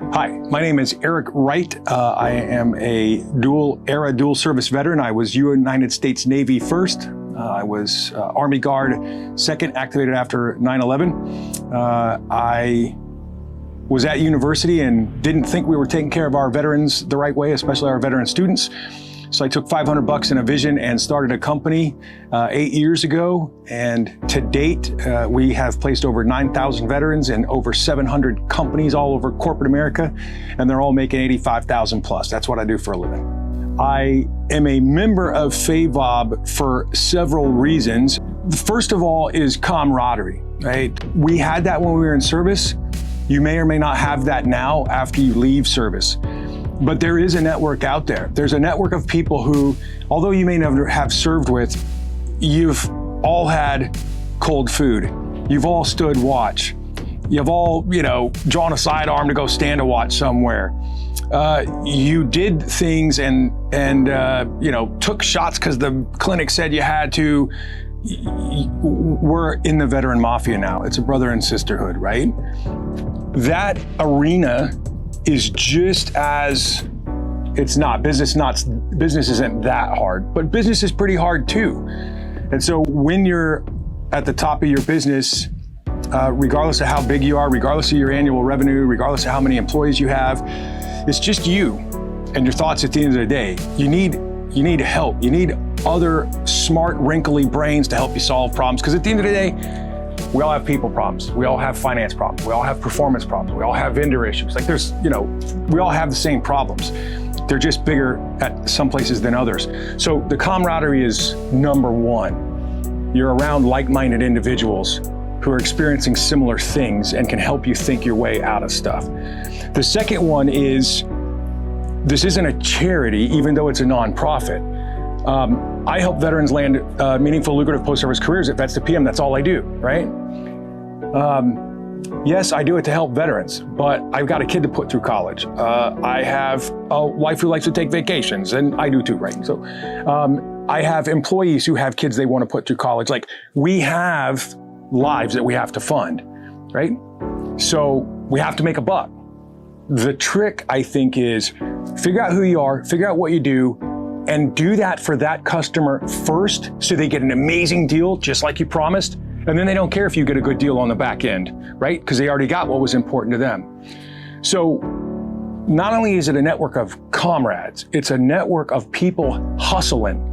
Hi, my name is Eric Wright. I am a dual service veteran. I was United States Navy first. I was Army Guard second, activated after 9/11. I was at university and didn't think we were taking care of our veterans the right way, especially our veteran students. So I took $500 in a vision and started a company 8 years ago. And to date, we have placed over 9,000 veterans in over 700 companies all over corporate America, and they're all making 85,000 plus. That's what I do for a living. I am a member of FAVOB for several reasons. The first of all is camaraderie, right? We had that when we were in service. You may or may not have that now after you leave service. But there is a network out there. There's a network of people who, although you may never have served with, you've all had cold food. You've all stood watch. You've all, drawn a sidearm to go stand a watch somewhere. You did things and took shots because the clinic said you had to. We're in the veteran mafia now. It's a brother and sisterhood, right? That arena is just as, business isn't that hard, but business is pretty hard too. And so when you're at the top of your business, regardless of how big you are, regardless of your annual revenue, regardless of how many employees you have, it's just you and your thoughts at the end of the day. You need help. You need other smart, wrinkly brains to help you solve problems. Because at the end of the day, we all have people problems. We all have finance problems. We all have performance problems. We all have vendor issues. We all have the same problems. They're just bigger at some places than others. So the camaraderie is number one. You're around like-minded individuals who are experiencing similar things and can help you think your way out of stuff. The second one is, this isn't a charity, even though it's a nonprofit. I help veterans land meaningful, lucrative post-service careers. If that's the PM, that's all I do, right? Yes, I do it to help veterans, but I've got a kid to put through college. I have a wife who likes to take vacations, and I do too, right? So I have employees who have kids they want to put through college. We have lives that we have to fund, right? So we have to make a buck. The trick, I think, is figure out who you are, figure out what you do, and do that for that customer first so they get an amazing deal, just like you promised. And then they don't care if you get a good deal on the back end, right? Because they already got what was important to them. So not only is it a network of comrades, it's a network of people hustling,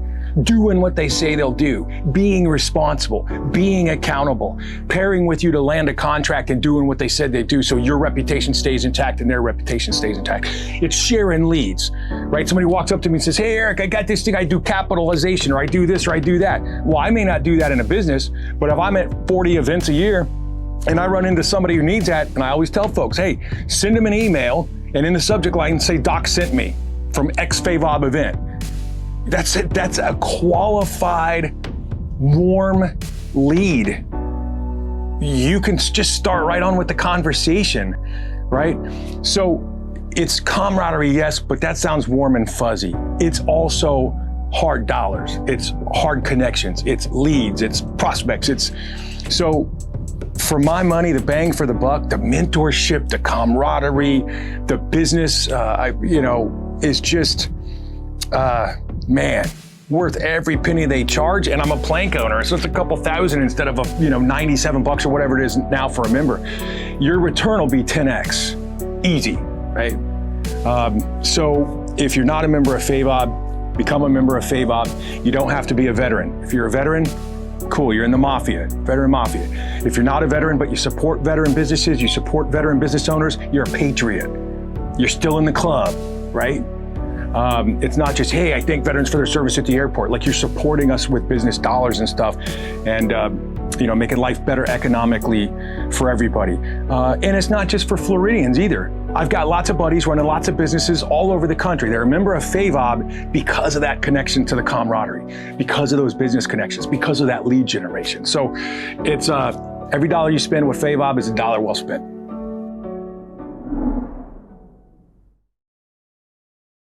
doing what they say they'll do, being responsible, being accountable, pairing with you to land a contract and doing what they said they'd do so your reputation stays intact and their reputation stays intact. It's sharing leads, right? Somebody walks up to me and says, hey, Eric, I got this thing, I do capitalization, or I do this, or I do that. Well, I may not do that in a business, but if I'm at 40 events a year and I run into somebody who needs that, and I always tell folks, hey, send them an email and in the subject line say, Doc sent me from X FAVOB event. That's it. That's a qualified, warm lead. You can just start right on with the conversation, right? So it's camaraderie, yes, but that sounds warm and fuzzy. It's also hard dollars. It's hard connections. It's leads. It's prospects. So for my money, the bang for the buck, the mentorship, the camaraderie, the business, is just, man, worth every penny they charge. And I'm a plank owner, so it's a couple thousand instead of $97 or whatever it is now for a member. Your return will be 10x, easy, right? So if you're not a member of FAVOB, become a member of FAVOB. You don't have to be a veteran. If you're a veteran, cool, you're in the mafia, veteran mafia. If you're not a veteran, but you support veteran businesses, you support veteran business owners, you're a patriot. You're still in the club, right? It's not just, hey, I thank veterans for their service at the airport. You're supporting us with business dollars and stuff, and making life better economically for everybody. And it's not just for Floridians either. I've got lots of buddies running lots of businesses all over the country. They're a member of FAVOB because of that connection to the camaraderie, because of those business connections, because of that lead generation. So it's every dollar you spend with FAVOB is a dollar well spent.